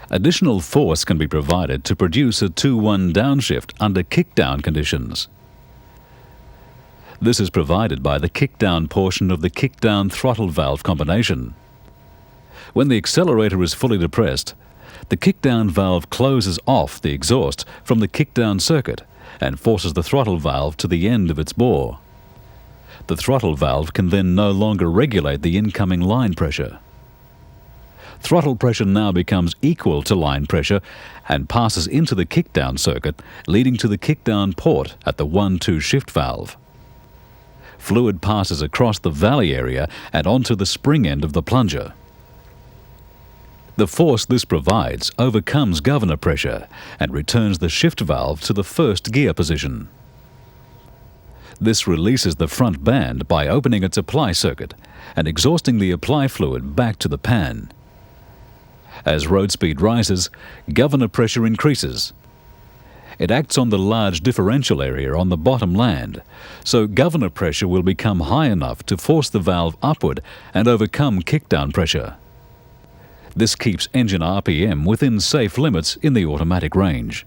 Additional force can be provided to produce a 2-1 downshift under kickdown conditions. This is provided by the kickdown portion of the kickdown throttle valve combination. When the accelerator is fully depressed, the kickdown valve closes off the exhaust from the kickdown circuit and forces the throttle valve to the end of its bore. The throttle valve can then no longer regulate the incoming line pressure. Throttle pressure now becomes equal to line pressure and passes into the kickdown circuit, leading to the kickdown port at the 1-2 shift valve. Fluid passes across the valley area and onto the spring end of the plunger. The force this provides overcomes governor pressure and returns the shift valve to the first gear position. This releases the front band by opening its apply circuit and exhausting the apply fluid back to the pan. As road speed rises, governor pressure increases. It acts on the large differential area on the bottom land, so governor pressure will become high enough to force the valve upward and overcome kickdown pressure. This keeps engine RPM within safe limits in the automatic range.